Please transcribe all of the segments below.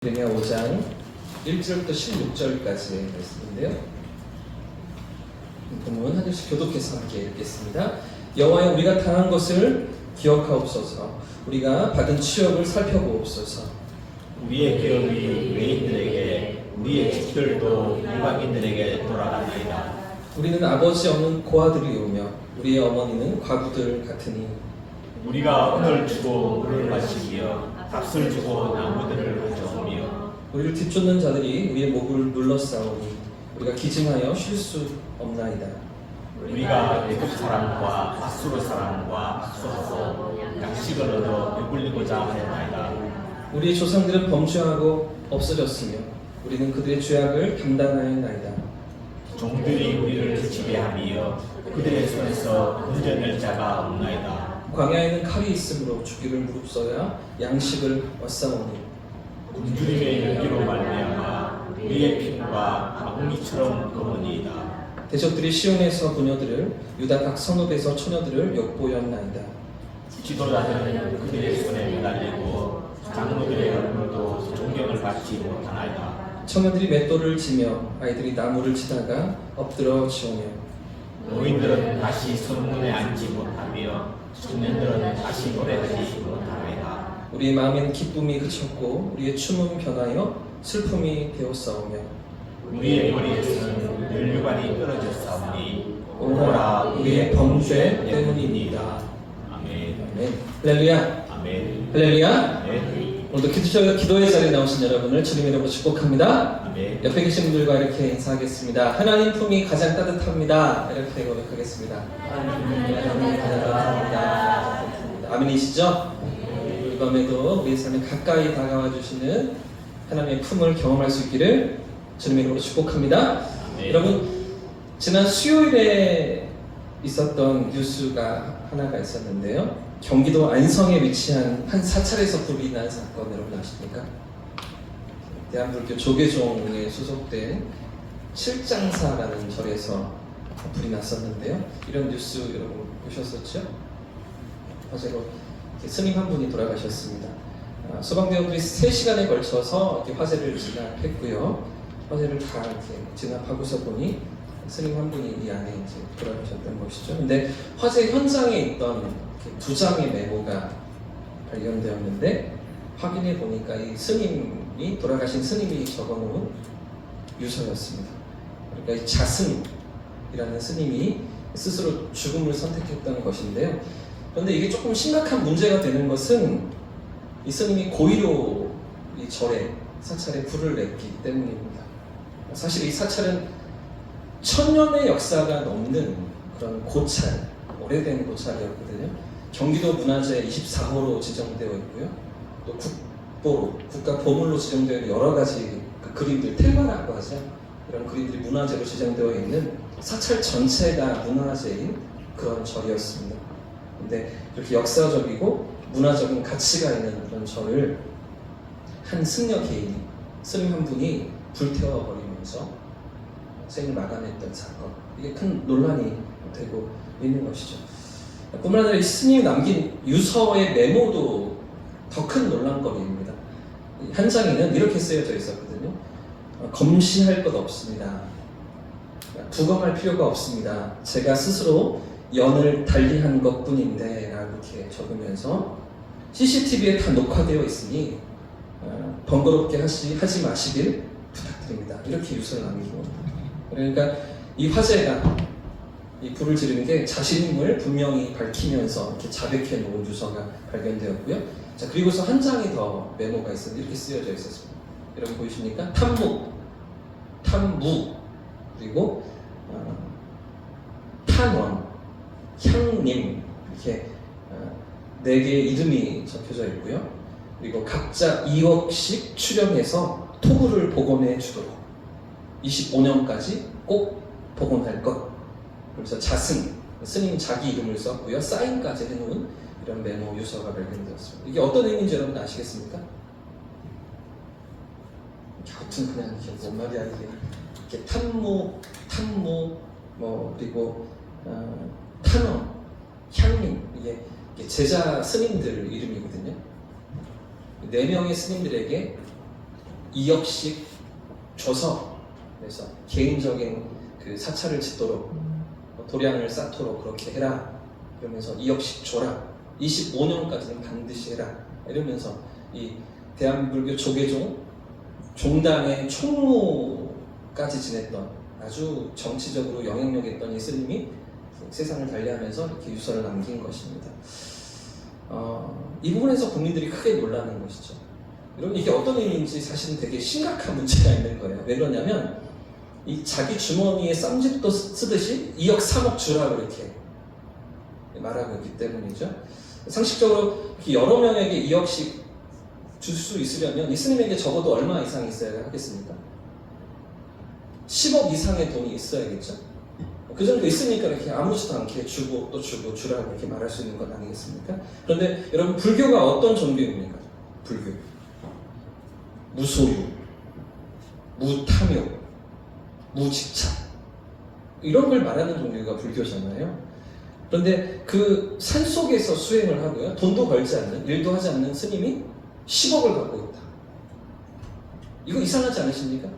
예레미야 5장 1절부터 16절까지의 말씀인데요. 본문 한 절씩 교독해서 함께 읽겠습니다. 여호와여, 우리가 당한 것을 기억하옵소서. 우리가 받은 치욕을 살펴보옵소서. 우리의 기업이 외인들에게, 우리의 집들도 이방인들에게 돌아가나이다. 우리는 아버지 없는 고아들이오며 우리의 어머니는 과부들 같으니 우리가 은을 주고 물을 마시며 값을 주고 나무들을 가져오며 우리를 뒤쫓는 자들이 우리의 목을 눌러싸우니 우리가 기증하여 쉴 수 없나이다. 우리가 애굽 사람과 아수르 사람과 악수하고 양식을 얻어 배불리고자 하였나이다. 우리의 조상들은 범죄하고 없어졌으며 우리는 그들의 죄악을 감당하였나이다. 종들이 우리를 지배하며 그들의 손에서 건져낼 자가 없나이다. 광야에는 칼이 있으므로 주기를 무릅써야 양식을 얻사오니 굶주림의 열기로 말미암아 우리의 피부가 아궁이처럼 검으니이다. 대적들이 시온에서 부녀들을 유다 각 성읍에서 처녀들을 욕보였나이다. 지도자들은 그들의 손에 매달리고 장로들의 얼굴도 존경을 받지 못하나이다. 처녀들이 맷돌을 지며 아이들이 나무를 치다가 엎드러 지오며 노인들은 다시 성문에 앉지 못하며 청년들은 다시 노래하지 못하나이다. 우리의 마음에는 기쁨이 그쳤고 우리의 춤은 변하여 슬픔이 되었사오며 우리의 머리에서는 멸류관이 떨어졌사오니 오호라 우리의 범죄 때문이니이다. 아멘. 아멘. 할렐루야. 아멘. 할렐루야. 아멘. 오늘도 기도의 자리에 나오신 여러분을 주님 이름으로 축복합니다. 아멘. 옆에 계신 분들과 이렇게 인사하겠습니다. 하나님 품이 가장 따뜻합니다. 이렇게 고백하겠습니다. 하나님 가장 따뜻합니다. 아멘이시죠? 이 밤에도 우리의 삶에 가까이 다가와 주시는 하나님의 품을 경험할 수 있기를 주님 이름으로 축복합니다. 여러분, 지난 수요일에 있었던 뉴스가 하나가 있었는데요. 경기도 안성에 위치한 한 사찰에서 불이 난 사건 여러분 아십니까? 대한불교 조계종에 소속된 칠장사라는 절에서 불이 났었는데요. 이런 뉴스 여러분 보셨었죠? 화재로 스님 한 분이 돌아가셨습니다. 소방대원들이 3시간에 걸쳐서 이렇게 화재를 진압했고요. 화재를 다 이렇게 진압하고서 보니 스님 한 분이 이 안에 이제 돌아가셨던 것이죠. 근데 화재 현장에 있던 2장의 메모가 발견되었는데 확인해 보니까 이 스님이 돌아가신 스님이 적어놓은 유서였습니다. 그러니까 이 자승이라는 스님이 스스로 죽음을 선택했던 것인데요. 그런데 이게 조금 심각한 문제가 되는 것은 이 스님이 고의로 이 절에 사찰에 불을 냈기 때문입니다. 사실 이 사찰은 1000년의 역사가 넘는 그런 고찰, 오래된 고찰이었거든요. 경기도 문화재 24호로 지정되어 있고요. 또 국보로, 국가 보물로 지정되어 있는 여러 가지 그 그림들, 텔마라고 하죠. 이런 그림들이 문화재로 지정되어 있는 사찰 전체가 문화재인 그런 절이었습니다. 근데 이렇게 역사적이고 문화적인 가치가 있는 그런 절을 한 승려 개인이, 스님 한 분이 불태워버리면서 생을 마감했던 사건, 이게 큰 논란이 되고 있는 것이죠. 뿐만 아니라 이 스님이 남긴 유서의 메모도 더 큰 논란거리입니다. 한 장에는 이렇게 쓰여져 있었거든요. 검시할 것 없습니다. 부검할 필요가 없습니다. 제가 스스로 연을 달리한 것뿐인데 라고 이렇게 적으면서 CCTV에 다 녹화되어 있으니 번거롭게 하지 마시길 부탁드립니다. 이렇게 유서를 남긴 겁니다. 그러니까 이 화재가 이 불을 지르는 게 자신임을 분명히 밝히면서 이렇게 자백해 놓은 유서가 발견되었고요. 자, 그리고서 한 장이 더 메모가 있었는데 이렇게 쓰여져 있었습니다. 여러분 보이십니까? 탐무, 그리고 탄원, 향님, 이렇게 4개의 이름이 적혀져 있고요. 그리고 각자 2억씩 출연해서 토구를 복원해 주도록 25년까지 꼭 복원할 것. 그래서 자승, 스님 자기 이름을 썼고요. 사인까지 해놓은 이런 메모 유서가 발견되었습니다. 이게 어떤 의미인지 여러분 아시겠습니까? 갸우튼 그냥 이게 뭔 말이야 이게. 이렇게 탐무, 뭐 그리고 탄원, 향림, 이게 제자 스님들 이름이거든요. 4명의 스님들에게 2억씩 줘서 그래서 개인적인 그 사찰을 짓도록 도량을 쌓도록 그렇게 해라. 그러면서 2억씩 줘라. 25년까지는 반드시 해라. 이러면서 이 대한불교 조계종 종단의 총무까지 지냈던 아주 정치적으로 영향력 있던 이 스님이 세상을 달리하면서 이렇게 유서를 남긴 것입니다. 이 부분에서 국민들이 크게 놀라는 것이죠. 여러분 이게 어떤 의미인지 사실은 되게 심각한 문제가 있는 거예요. 왜 그러냐면 이 자기 주머니에 쌈짓도 쓰듯이 2억 3억 주라고 이렇게 말하고 있기 때문이죠. 상식적으로 여러 명에게 2억씩 줄 수 있으려면 이 스님에게 적어도 얼마 이상 있어야 하겠습니까? 10억 이상의 돈이 있어야겠죠. 그 정도 있으니까 이렇게 아무렇지도 않게 주고 또 주고 주라고 이렇게 말할 수 있는 것 아니겠습니까? 그런데 여러분 불교가 어떤 종교입니까? 불교 무소유, 무탐욕, 무집착 이런 걸 말하는 종교가 불교잖아요. 그런데 그 산속에서 수행을 하고요, 돈도 벌지 않는, 일도 하지 않는 스님이 10억을 갖고 있다. 이거 이상하지 않으십니까?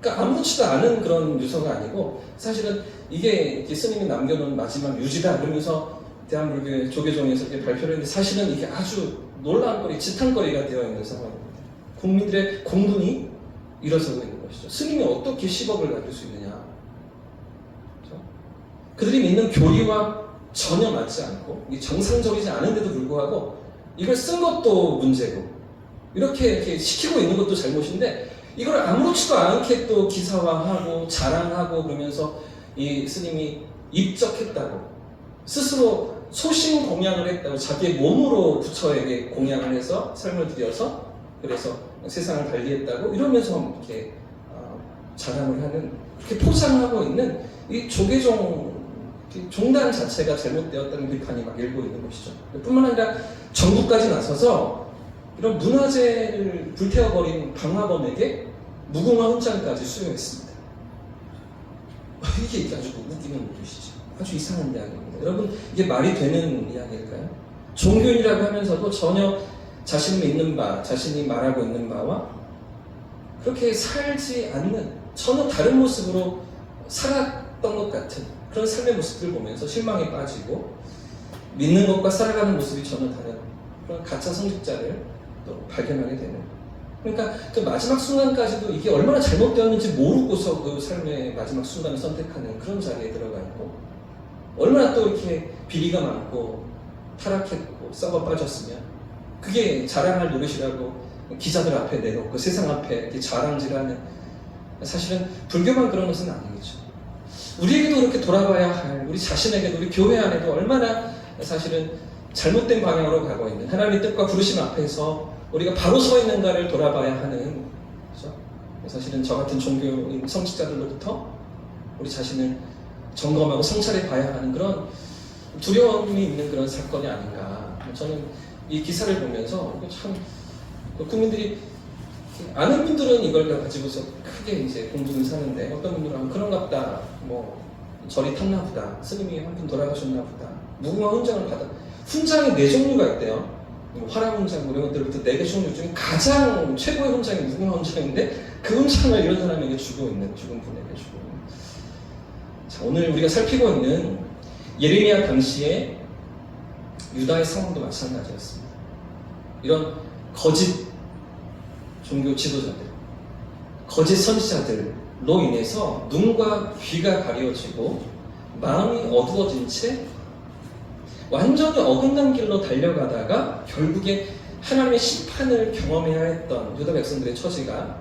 그러니까 아무렇지도 않은 그런 유서가 아니고 사실은 이게 스님이 남겨놓은 마지막 유지다 그러면서 대한불교의 조계종에서 이렇게 발표를 했는데 사실은 이게 아주 놀라운 거리, 지탄거리가 되어 있는 상황입니다. 국민들의 공분이 일어서고 있는 것이죠. 스님이 어떻게 10억을 가질 수 있느냐. 그렇죠? 그들이 믿는 교리와 전혀 맞지 않고 정상적이지 않은데도 불구하고 이걸 쓴 것도 문제고 이렇게 시키고 있는 것도 잘못인데 이걸 아무렇지도 않게 또 기사화하고 자랑하고 그러면서 이 스님이 입적했다고 스스로 소신 공양을 했다고 자기의 몸으로 부처에게 공양을 해서 삶을 들여서 그래서 세상을 달리했다고 이러면서 이렇게 자랑을 하는 그렇게 포장하고 있는 이 조계종 종단 자체가 잘못되었다는 비판이 막 일고 있는 것이죠. 뿐만 아니라 정부까지 나서서 이런 문화재를 불태워버린 방화범에게 무궁화 훈장까지 수여했습니다. 이게 아주 웃기는 일이시죠. 아주 이상한 이야기입니다. 여러분 이게 말이 되는 이야기일까요? 종교인이라고 하면서도 전혀 자신이 믿는 바, 자신이 말하고 있는 바와 그렇게 살지 않는 전혀 다른 모습으로 살았던 것 같은 그런 삶의 모습들을 보면서 실망에 빠지고 믿는 것과 살아가는 모습이 전혀 다른 그런 가짜 성직자를 또 발견하게 되는, 그러니까 그 마지막 순간까지도 이게 얼마나 잘못되었는지 모르고서 그 삶의 마지막 순간을 선택하는 그런 자리에 들어가 있고 얼마나 또 이렇게 비리가 많고 타락했고 썩어 빠졌으면 그게 자랑할 노릇이라고 기자들 앞에 내놓고 세상 앞에 이렇게 자랑질하는, 사실은 불교만 그런 것은 아니겠죠. 우리에게도 그렇게 돌아봐야 할, 우리 자신에게도 우리 교회 안에도 얼마나 사실은 잘못된 방향으로 가고 있는 하나님의 뜻과 부르심 앞에서 우리가 바로 서 있는가를 돌아봐야 하는, 그렇죠? 사실은 저 같은 종교인 성직자들로부터 우리 자신을 점검하고 성찰해 봐야 하는 그런 두려움이 있는 그런 사건이 아닌가. 저는 이 기사를 보면서 참 국민들이 아는 분들은 이걸 가지고서 크게 이제 공부를 사는데 어떤 분들은 그런갑다, 뭐 절이 탔나 보다, 스님이 한 분 돌아가셨나 보다, 무궁화 훈장을 받아. 훈장이 4종류가 있대요. 화랑 훈장 이런 것들부터 4개 종류 중에 가장 최고의 훈장이 무궁화 훈장인데 그 훈장을 이런 사람에게 주고 있는, 죽은 분에게 주고 있는. 자, 오늘 우리가 살피고 있는 예레미야 당시에 유다의 상황도 마찬가지였습니다. 이런 거짓 종교 지도자들, 거짓 선지자들로 인해서 눈과 귀가 가려지고 마음이 어두워진 채 완전히 어긋난 길로 달려가다가 결국에 하나님의 심판을 경험해야 했던 유다 백성들의 처지가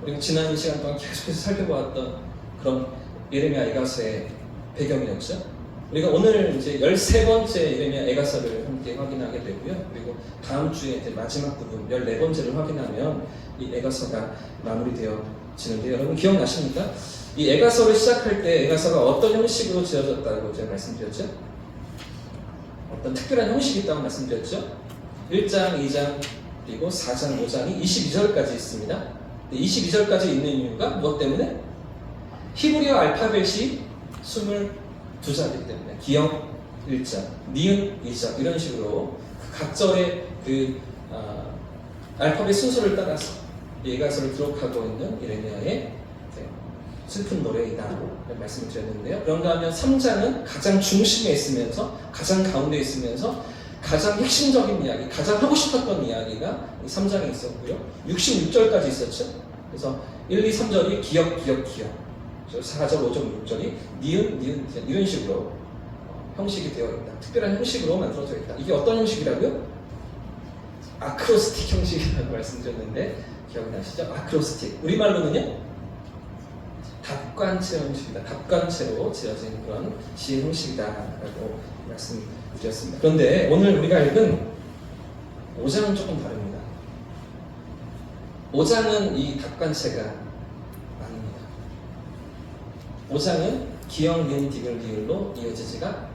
우리가 지난 시간 동안 계속해서 살펴보았던 그런 예레미야 에가서의 배경이었죠. 우리가 오늘 이제 13번째 예레미야 에가서를 함께 확인하게 되고요. 그리고 다음 주에 이제 마지막 부분 14번째를 확인하면 이 에가서가 마무리되어지는데, 여러분 기억나십니까? 이 에가서를 시작할 때 에가서가 어떤 형식으로 지어졌다고 제가 말씀드렸죠? 어떤 특별한 형식이 있다고 말씀드렸죠? 1장, 2장, 그리고 4장, 5장이 22절까지 있습니다. 22절까지 있는 이유가 무엇 때문에? 히브리어 알파벳이 22자이기 때문에 기역 1장, 니은 2장 이런 식으로 각 절의 그 알파벳 순서를 따라서 이 에가서를 기록하고 있는 예레미야의 슬픈 노래이다 라는 말씀을 드렸는데요. 그런가 하면 3장은 가장 중심에 있으면서 가장 가운데 있으면서 가장 핵심적인 이야기, 가장 하고 싶었던 이야기가 이 3장에 있었고요. 66절까지 있었죠. 그래서 1, 2, 3절이 기억, 4절, 5절, 6절이 니은, 이런 식으로 형식이 되어 있다. 특별한 형식으로 만들어져 있다. 이게 어떤 형식이라고요? 아크로스틱 형식이라고 말씀드렸는데 기억이 나시죠? 아크로스틱. 우리말로는요? 답관체 형식이다. 답관체로 지어진 그런 시의 형식이다라고 말씀드렸습니다. 그런데 오늘 우리가 읽은 5장은 조금 다릅니다. 5장은 이 답관체가 아닙니다. 5장은 기역, 니은, 디귿, 리을로 이어지지가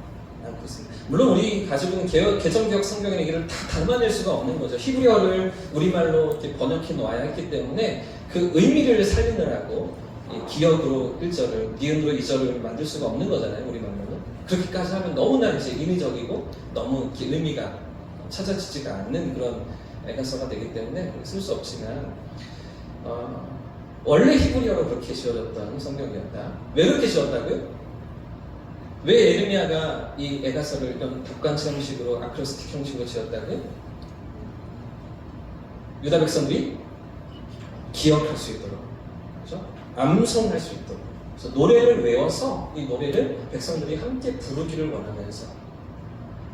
않고 있습니다. 물론 우리 가지고 있는 개정기역 성경의 얘기를 다 담아낼 수가 없는 거죠. 히브리어를 우리말로 이렇게 번역해 놓아야 했기 때문에 그 의미를 살리느라고 기역으로 1절을, 니은으로 2절을 만들 수가 없는 거잖아요, 우리말로는. 그렇게까지 하면 너무나 이제 인위적이고 너무 이렇게 의미가 찾아지지가 않는 그런 에가서가 되기 때문에 쓸 수 없지만, 원래 히브리어로 그렇게 지어졌던 성경이었다. 왜 그렇게 지었다고요? 왜 예레미야가 이 에가서를 이런 답관체 형식으로 아크로스틱 형식으로 지었다고요? 유다 백성들이 기억할 수 있도록, 그렇죠? 암송할 수 있도록. 그래서 노래를 외워서 이 노래를 백성들이 함께 부르기를 원하면서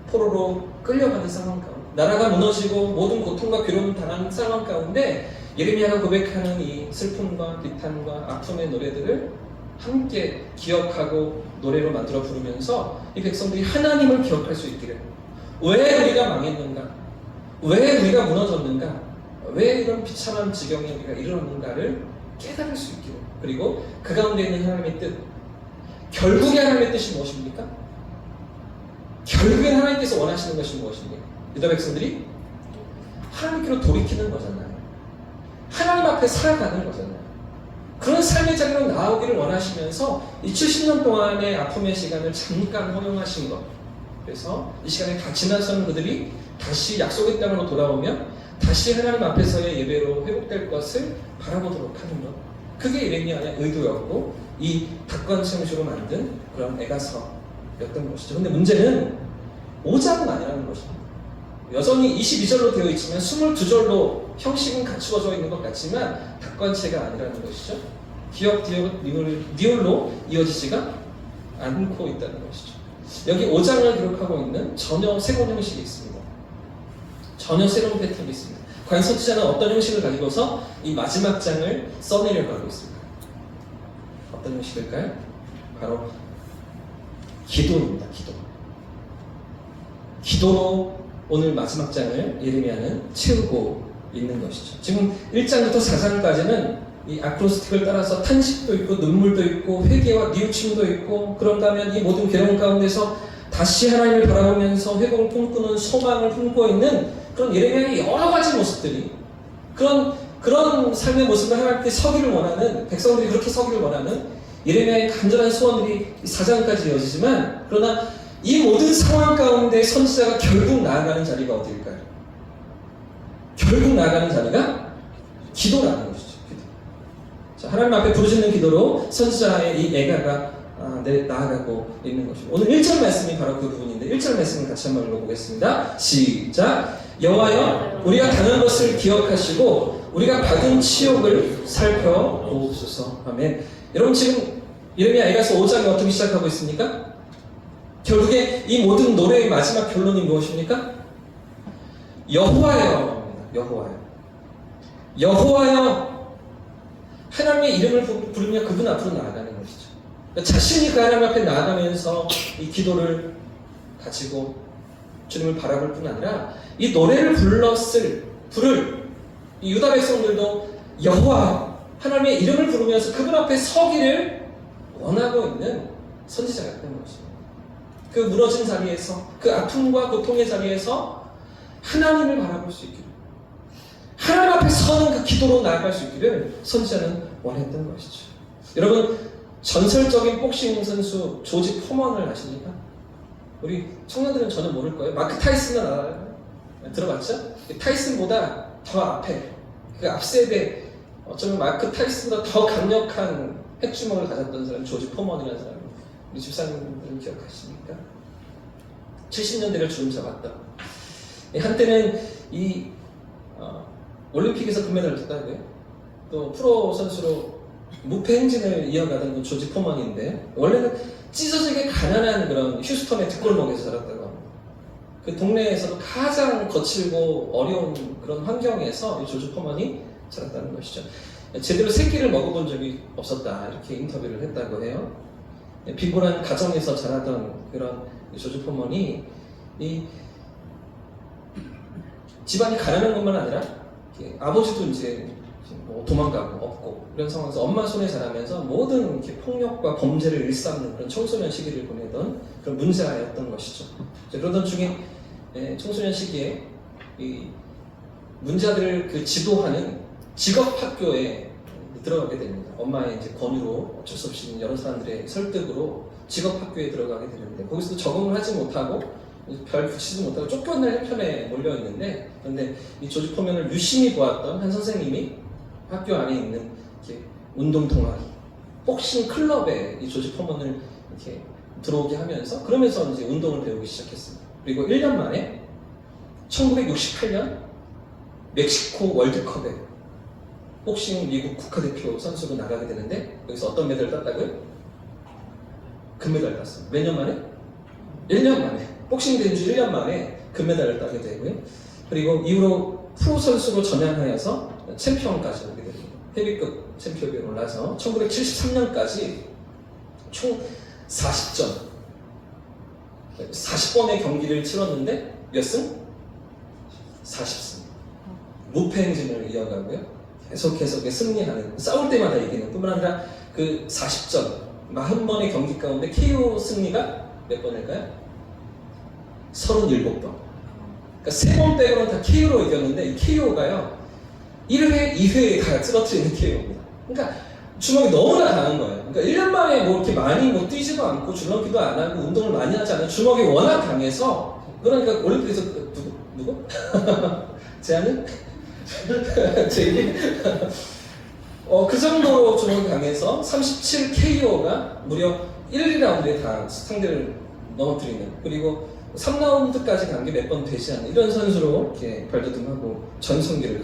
포로로 끌려가는 상황 가운데, 나라가 무너지고 모든 고통과 괴로움을 당하는 상황 가운데 예레미야가 고백하는 이 슬픔과 비탄과 아픔의 노래들을 함께 기억하고 노래로 만들어 부르면서 이 백성들이 하나님을 기억할 수 있기를, 왜 우리가 망했는가, 왜 우리가 무너졌는가, 왜 이런 비참한 지경에 우리가 이르렀는가를 깨달을 수 있기를, 그리고 그 가운데 있는 하나님의 뜻, 결국에 하나님의 뜻이 무엇입니까? 결국엔 하나님께서 원하시는 것이 무엇입니까? 유다 백성들이 하나님께로 돌이키는 거잖아요. 하나님 앞에 살아가는 거잖아요. 그런 삶의 자리로 나오기를 원하시면서 이 70년 동안의 아픔의 시간을 잠깐 허용하신 것. 그래서 이 시간이 다 지나서는 그들이 다시 약속의 땅으로 돌아오면 다시 하나님 앞에서의 예배로 회복될 것을 바라보도록 하는 것. 그게 예레미야의 의도였고 이 답관체 형식으로 만든 그런 에가서였던 것이죠. 근데 문제는 5장은 아니라는 것입니다. 여전히 22절로 되어 있지만 22절로 형식은 갖추어져 있는 것 같지만 답관체가 아니라는 것이죠. 기역, 디귿, 니을로 이어지지가 않고 있다는 것이죠. 여기 5장을 기록하고 있는 전혀 새로운 형식이 있습니다. 전혀 새로운 패턴이 있습니다. 과연 선지자는 어떤 형식을 가지고서 이 마지막 장을 써내려고 하고 있습니까? 어떤 형식일까요? 바로 기도입니다. 기도로 오늘 마지막 장을 예레미야는 채우고 있는 것이죠. 지금 1장부터 4장까지는 이 아크로스틱을 따라서 탄식도 있고 눈물도 있고 회개와 뉘우침도 있고, 그런가 하면 이 모든 괴로움 가운데서 다시 하나님을 바라보면서 회복을 꿈꾸는 소망을 품고 있는 그런 예레미야의 여러 가지 모습들이, 그런 삶의 모습을 하나님께 서기를 원하는, 백성들이 그렇게 서기를 원하는 예레미야의 간절한 소원들이 4장까지 이어지지만, 그러나 이 모든 상황 가운데 선지자가 결국 나아가는 자리가 어디일까요? 결국 나아가는 자리가 기도라는 것이죠. 기도. 자, 하나님 앞에 부르짖는 기도로 선지자의 이 애가가 나아가고 있는 것이죠. 오늘 1절 말씀이 바로 그 부분인데 1절 말씀을 같이 한번 읽어보겠습니다. 시작! 여호와여, 우리가 당한 것을 기억하시고 우리가 받은 치욕을 살펴보옵소서. 아멘. 여러분, 지금 예레미야 에가서 5장이 어떻게 시작하고 있습니까? 결국에 이 모든 노래의 마지막 결론이 무엇입니까? 여호와여, 여호와여. 하나님의 이름을 부르며 그분 앞으로 나아가는 것이죠. 그러니까 자신이 그 하나님 앞에 나아가면서 이 기도를 가지고 주님을 바라볼 뿐 아니라 이 노래를 부를 이 유다 백성들도 여호와, 하나님의 이름을 부르면서 그분 앞에 서기를 원하고 있는 선지자가 있다는 것입니다. 그 무너진 자리에서, 그 아픔과 고통의 자리에서 하나님을 바라볼 수 있기를, 하나님 앞에 서는 그 기도로 나아갈 수 있기를 선지자는 원했던 것이죠. 여러분, 전설적인 복싱 선수 조지 포먼을 아십니까? 우리 청년들은 전혀 모를 거예요. 마크 타이슨은 알아요? 들어봤죠? 타이슨보다 더 앞에, 그 앞세대 어쩌면 마크 타이슨보다 더 강력한 핵주먹을 가졌던 사람이 조지 포먼이라는 사람. 우리 집사님들은 기억하십니까? 70년대를 주름 잡았다. 한때는 이 올림픽에서 금메달을 땄다고요. 또 프로 선수로 무패 행진을 이어가던 그 조지 포먼인데 원래는 찢어지게 가난한 그런 휴스턴의 뒷골목에서 자랐다고 합니다. 그 동네에서도 가장 거칠고 어려운 그런 환경에서 이 조지 포먼이 자랐다는 것이죠. 제대로 새끼를 먹어본 적이 없었다 이렇게 인터뷰를 했다고 해요. 비굴한 가정에서 자라던 그런 조지 포먼이 이 집안이 가난한 것만 아니라 아버지도 이제 뭐 도망가고 없고 이런 상황에서 엄마 손에 자라면서 모든 이렇게 폭력과 범죄를 일삼는 그런 청소년 시기를 보내던 그런 문제아였던 것이죠. 그러던 중에 청소년 시기에 이 문제아들을 그 지도하는 직업학교에 들어가게 됩니다. 엄마의 이제 권유로 어쩔 수 없이 여러 사람들의 설득으로 직업학교에 들어가게 되는데 거기서도 적응을 하지 못하고 별 붙이지 못하고 쫓겨날 형편에 몰려 있는데 그런데 이 조지 포먼을 유심히 보았던 한 선생님이 학교 안에 있는 이렇게 운동 동아리, 복싱 클럽에 이 조지 포먼을 이렇게 들어오게 하면서 그러면서 이제 운동을 배우기 시작했습니다. 그리고 1년 만에 1968년 멕시코 월드컵에 복싱 미국 국가대표 선수로 나가게 되는데 여기서 어떤 메달을 땄다고요? 금메달을 땄습니다. 몇 년 만에? 1년 만에. 복싱 된 지 1년 만에 금메달을 따게 되고요. 그리고 이후로 프로 선수로 전향하여서 챔피언까지 오게 됩니다. 헤비급 챔피언에 올라서 1973년까지 총 40번의 경기를 치렀는데 몇 승? 40승. 무패 행진을 이어가고요. 계속해서 승리하는, 싸울 때마다 이기는 뿐만 아니라 그 40전, 40번의 경기 가운데 KO 승리가 몇 번일까요? 37번. 그러니까 3번 빼고는 다 KO로 이겼는데 이 KO가요 1회, 2회에 다 쓰러뜨리는 KO입니다. 그러니까 주먹이 너무나 강한 거예요. 그러니까 1년 만에 뭐 이렇게 많이 뭐 뛰지도 않고 줄넘기도 안 하고 운동을 많이 하지 않아요. 주먹이 워낙 강해서 그러니까 올림픽에서 누구? 제안은? 제 얘기? 그 정도로 주먹이 강해서 37 KO가 무려 1, 2라운드에 다 상대를 넘어뜨리는 그리고 3라운드까지 간 게 몇 번 되지 않는 이런 선수로 이렇게 발돋움하고 전성기를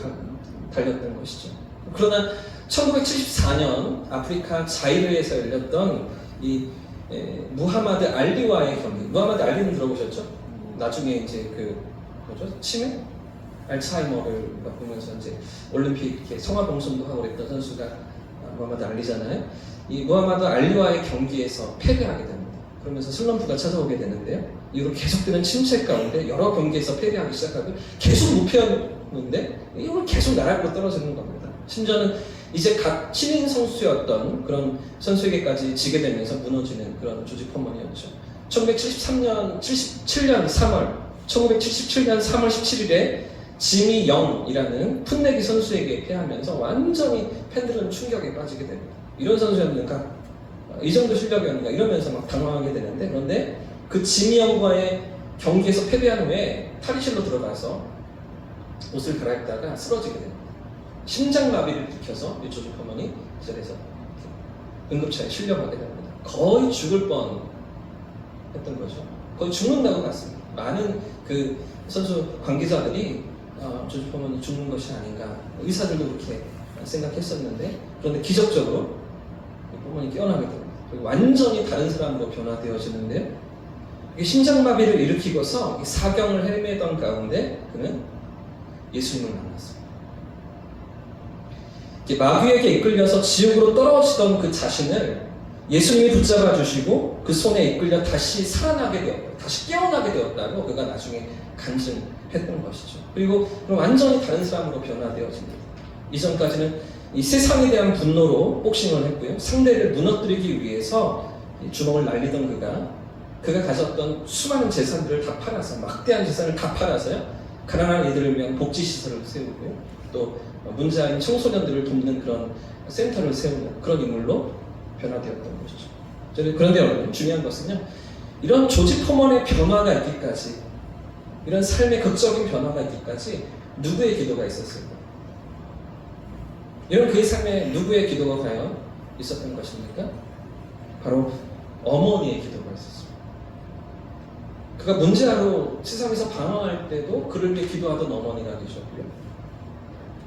달렸던 것이죠. 그러나 1974년 아프리카 자이르에서 열렸던 이 무하마드 알리와의 경기. 무하마드 알리는 들어보셨죠? 나중에 이제 그 뭐죠? 치매? 알츠하이머를 보면서 이제 올림픽 이렇게 성화봉송도 하고 그랬던 선수가 무하마드 알리잖아요. 이 무하마드 알리와의 경기에서 패배하게 됩니다. 그러면서 슬럼프가 찾아오게 되는데요. 이후로 계속되는 침체 가운데 여러 경기에서 패배하기 시작하고 계속 무패였는데 이걸 계속 나락으로 떨어지는 겁니다. 심지어는 이제 갓 신인 선수였던 그런 선수에게까지 지게 되면서 무너지는 그런 조지 포먼이었죠. 1977년 3월 17일에 지미 영이라는 풋내기 선수에게 패하면서 완전히 팬들은 충격에 빠지게 됩니다. 이런 선수였는가? 이 정도 실력이었는가? 이러면서 막 당황하게 되는데 그런데 그 지미 영과의 경기에서 패배한 후에 탈의실로 들어가서 옷을 갈아입다가 쓰러지게 됩니다. 심장마비를 일으켜서 이 조지 포먼이 그 자리에서 응급차에 실려가게 됩니다. 거의 죽을 뻔 했던 거죠. 거의 죽는다고 봤습니다. 많은 그 선수 관계자들이 조지 포먼이 죽는 것이 아닌가, 의사들도 그렇게 생각했었는데 그런데 기적적으로 포먼이 깨어나게 됩니다. 그리고 완전히 다른 사람으로 변화되어지는데 이게 심장마비를 일으키고서 사경을 헤매던 가운데 그는 예수님을 만났습니다. 마귀에게 이끌려서 지옥으로 떨어지던 그 자신을 예수님이 붙잡아 주시고 그 손에 이끌려 다시 살아나게 되었다, 다시 깨어나게 되었다고 그가 나중에 간증했던 것이죠. 그리고 완전히 다른 사람으로 변화되어집니다. 이전까지는 이 세상에 대한 분노로 복싱을 했고요. 상대를 무너뜨리기 위해서 주먹을 날리던 그가 가졌던 수많은 재산들을 다 팔아서, 막대한 재산을 다 팔아서요, 가난한 이들을 위한 복지시설을 세우고요, 또 문제아인 청소년들을 돕는 그런 센터를 세우는 그런 인물로 변화되었던 것이죠. 그런데 여러분, 중요한 것은요, 이런 조지 포먼의 변화가 있기까지, 이런 삶의 극적인 변화가 있기까지 누구의 기도가 있었을까? 여러분 그의 삶에 누구의 기도가 과연 있었던 것입니까? 바로 어머니의 기도가 있었습니다. 그가 문제아로 세상에서 방황할 때도 그를 위해 기도하던 어머니가 계셨고요.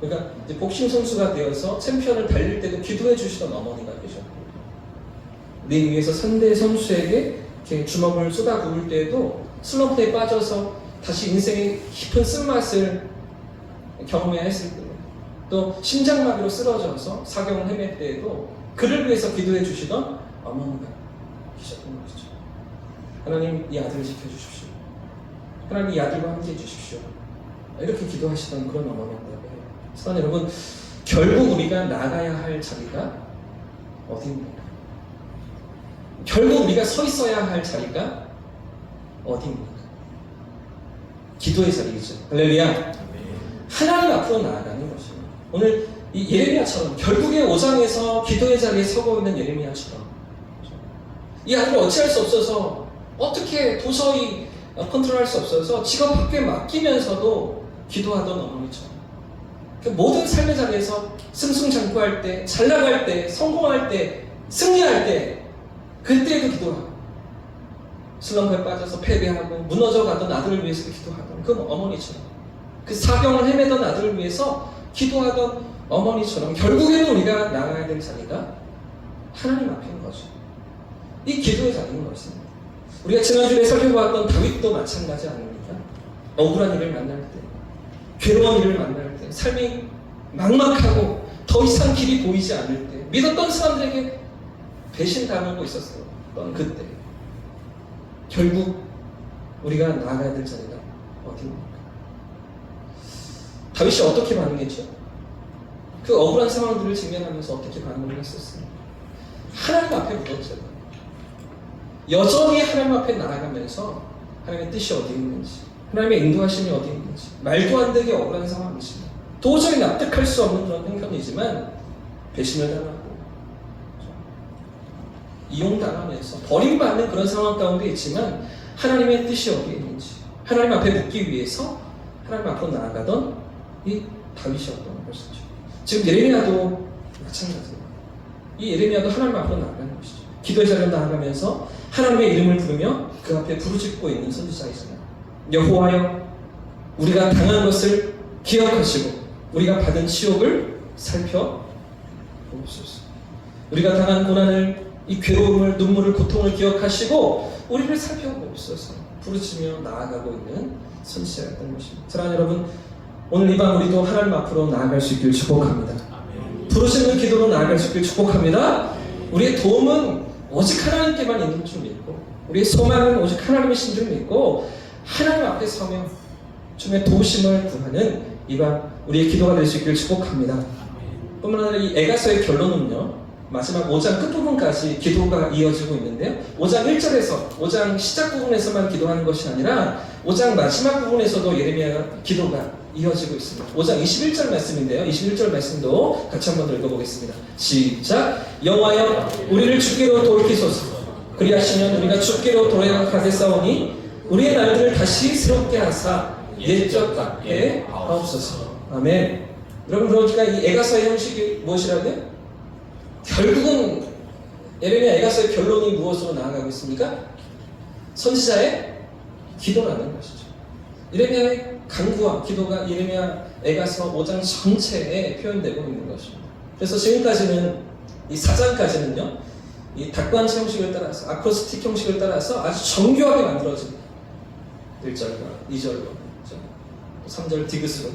그러니까 이제 복싱 선수가 되어서 챔피언을 달릴 때도 기도해 주시던 어머니가 계셨고, 링 위에서 상대 선수에게 이렇게 주먹을 쏟아부을 때도 슬럼프에 빠져서 다시 인생의 깊은 쓴맛을 경험해야 했을 때도, 또 심장마비로 쓰러져서 사경을 헤맬 때에도 그를 위해서 기도해 주시던 어머니가 계셨던 것이죠. 하나님 이 아들을 지켜주십시오. 하나님 이 아들과 함께 해주십시오. 이렇게 기도하시던 그런 어머니였다고 해요. 사랑하는 여러분, 결국 우리가 나가야 할 자리가 어디입니까? 결국 우리가 서 있어야 할 자리가 어디입니까? 기도의 자리이죠. 할렐루야. 하나님 앞으로 나아가는 것입니다. 오늘 이 예레미야처럼 결국에 5장에서 기도의 자리에 서고 있는 예레미야처럼 이 아들을 어찌할 수 없어서, 어떻게 도저히 컨트롤할 수 없어서 직업 밖에 맡기면서도 기도하던 어머니처럼 그 모든 삶의 자리에서 승승장구할 때, 잘 나갈 때, 성공할 때, 승리할 때 그때에도 기도하고, 슬럼프에 빠져서 패배하고 무너져가던 아들을 위해서도 기도하던 그 어머니처럼, 그 사경을 헤매던 아들을 위해서 기도하던 어머니처럼 결국에는 우리가 나가야 될 자리가 하나님 앞인 거죠. 이 기도의 자리인 것입니다. 우리가 지난주에 살펴보았던 다윗도 마찬가지 아닙니까? 억울한 일을 만날 때, 괴로운 일을 만날 때, 삶이 막막하고 더 이상 길이 보이지 않을 때, 믿었던 사람들에게 배신당하고 있었던 그때, 결국 우리가 나아가야 될 자리가 어디입니까? 다윗이 어떻게 반응했죠? 그 억울한 상황들을 직면하면서 어떻게 반응을 했었습니까? 하나님 앞에 묻었잖아요. 여전히 하나님 앞에 나아가면서 하나님의 뜻이 어디 있는지, 하나님의 인도하심이 어디 있는지, 말도 안 되게 억울한 상황이지만, 도저히 납득할 수 없는 그런 행편이지만 배신을 당하고 이용당하면서 버림받는 그런 상황 가운데 있지만 하나님의 뜻이 어디에 있는지 하나님 앞에 묻기 위해서 하나님 앞으로 나아가던 이 다윗이었던 것이죠. 지금 예레미야도 마찬가지예요. 이 예레미야도 하나님 앞으로 나아가는 것이죠. 기도의 자리로 나아가면서 하나님의 이름을 부르며 그 앞에 부르짖고 있는 선지자이잖아요. 여호와여, 우리가 당한 것을 기억하시고 우리가 받은 치욕을 살펴보옵소서. 우리가 당한 고난을, 이 괴로움을, 눈물을, 고통을 기억하시고 우리를 살펴보옵소서. 부르짖으며 나아가고 있는 선지자였던 것입니다. 사랑하는 여러분, 오늘 이 밤 우리도 하나님 앞으로 나아갈 수 있길 축복합니다. 부르짖는 기도로 나아갈 수 있길 축복합니다. 우리의 도움은 오직 하나님께만 있는 줄 믿고, 우리의 소망은 오직 하나님이신 줄 믿고 하나님 앞에 서며 주님의 도우심을 구하는 이 밤 우리의 기도가 될 수 있길 축복합니다. 뿐만 아니라 이 에가서의 결론은요, 마지막 5장 끝부분까지 기도가 이어지고 있는데요, 5장 1절에서 5장 시작 부분에서만 기도하는 것이 아니라 5장 마지막 부분에서도 예레미야 기도가 이어지고 있습니다. 5장 21절 말씀인데요, 21절 말씀도 같이 한번 읽어보겠습니다. 시작. 여호와여, 우리를 주께로 돌이키소서. 그리하시면 우리가 주께로 돌아가겠사오니 우리의 날들을 다시 새롭게 하사 옛적 같게 하옵소서. 아멘. 여러분, 그러니까 이 에가서의 형식이 무엇이라고요? 결국은 예레미야 에가서의 결론이 무엇으로 나아가고 있습니까? 선지자의 기도라는 것이죠. 예레미야의 간구와 기도가 예레미야 에가서 5장 전체에 표현되고 있는 것입니다. 그래서 지금까지는 이 4장까지는요, 이 닭관치 형식을 따라서, 아크로스틱 형식을 따라서 아주 정교하게 만들어진 1절과 2절과 3절 디귿으로,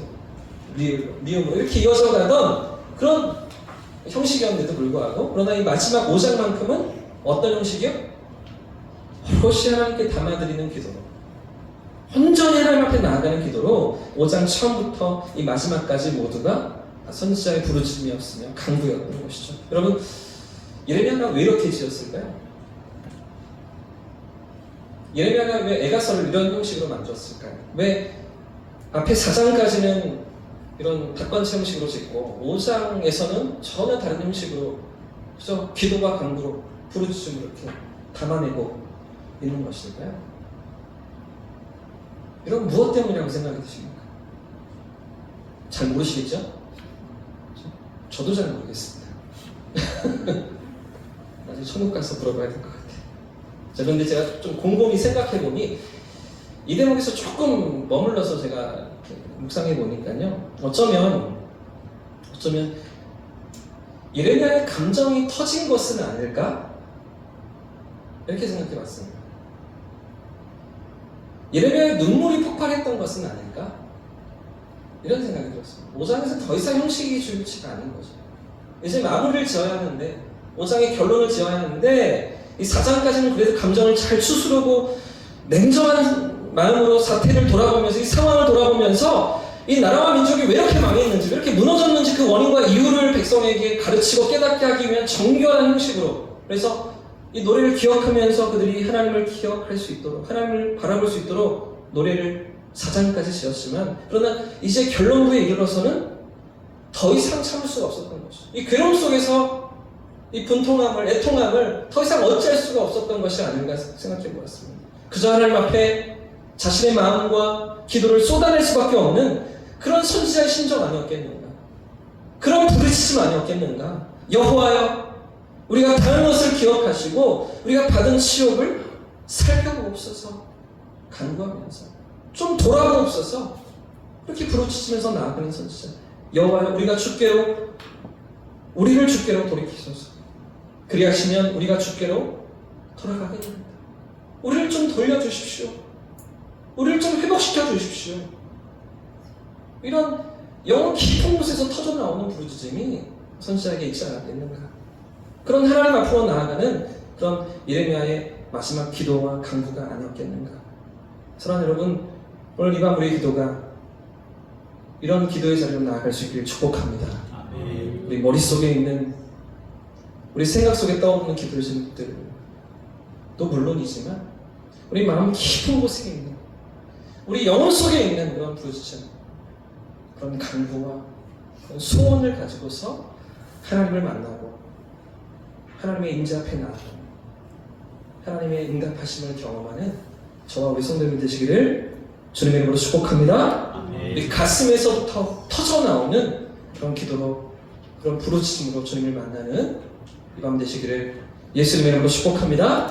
미음으로 이렇게 이어져 가던 그런 형식이었는데도 불구하고, 그러나 이 마지막 5장만큼은 어떤 형식이요? 오롯이 하나님께 담아드리는 기도로, 온전히 하나님 앞에 나아가는 기도로 5장 처음부터 이 마지막까지 모두가 선지자의 부르짖음이었으며 간구였던 것이죠. 여러분, 예레미야가 왜 이렇게 지었을까요? 예레미야가 왜 에가서를 이런 형식으로 만들었을까요? 왜 앞에 4장까지는 이런 닭관치 형식으로 짓고 5장에서는 전혀 다른 형식으로, 그죠? 기도와 간구로 부르짖음을 이렇게 담아내고 있는 것일까요? 여러분, 무엇 때문이라고 생각이 드십니까? 잘 모르시겠죠? 저도 잘 모르겠습니다. 나중에 천국 가서 물어봐야 될 것 같아요. 자, 그런데 제가 좀 곰곰이 생각해보니 이 대목에서 조금 머물러서 제가 묵상해보니까요. 어쩌면 예레미야의 감정이 터진 것은 아닐까? 이렇게 생각해봤습니다. 예레미야의 눈물이 폭발했던 것은 아닐까? 이런 생각이 들었습니다. 5장에서 더 이상 형식이 주요치가 않은 거죠. 이제 마무리를 지어야 하는데 5장의 결론을 지어야 하는데 이 4장까지는 그래도 감정을 잘 추스르고 냉정한 마음으로 사태를 돌아보면서 이 상황을 돌아보면서 이 나라와 민족이 왜 이렇게 망했는지 왜 이렇게 무너졌는지 그 원인과 이유를 백성에게 가르치고 깨닫게 하기 위한 정교한 형식으로 그래서 이 노래를 기억하면서 그들이 하나님을 기억할 수 있도록 하나님을 바라볼 수 있도록 노래를 4장까지 지었지만 그러나 이제 결론부에 이르러서는 더 이상 참을 수가 없었던 것이죠. 이 괴로움 속에서 이 분통함을 애통함을 더 이상 어찌할 수가 없었던 것이 아닌가 생각해 보았습니다. 그저 하나님 앞에 자신의 마음과 기도를 쏟아낼 수밖에 없는 그런 선지자의 심정 아니었겠는가? 그런 부르짖음 아니었겠는가? 여호와여, 우리가 당한 것을 기억하시고 우리가 받은 치욕을 살펴보옵소서 간구하면서 좀 돌아보옵소서 이렇게 부르짖으면서 나아가는 선지자. 여호와여, 우리를 주께로 돌이키소서. 그리하시면 우리가 주께로 돌아가게 됩니다. 우리를 좀 돌려주십시오. 우리를 좀 회복시켜 주십시오. 이런 영혼 깊은 곳에서 터져나오는 부르짖음이 선지자에게 있지 않았겠는가. 그런 하나님 앞으로 나아가는 그런 예레미야의 마지막 기도와 간구가 아니었겠는가. 사랑하는 여러분, 오늘 이 밤 우리의 기도가 이런 기도의 자리로 나아갈 수 있기를 축복합니다. 우리 머릿속에 있는 우리 생각 속에 떠오르는 기도의 제목들도 물론이지만 우리 마음 깊은 곳에 있는 우리 영혼 속에 있는 그런 부르짖음, 그런 간구와 그런 소원을 가지고서 하나님을 만나고 하나님의 임재 앞에 나아가고 하나님의 응답하심을 경험하는 저와 우리 성도님 되시기를 주님의 이름으로 축복합니다. 우리 가슴에서부터 터져나오는 그런 기도로 그런 부르짖음으로 주님을 만나는 이 밤 되시기를 예수님의 이름으로 축복합니다.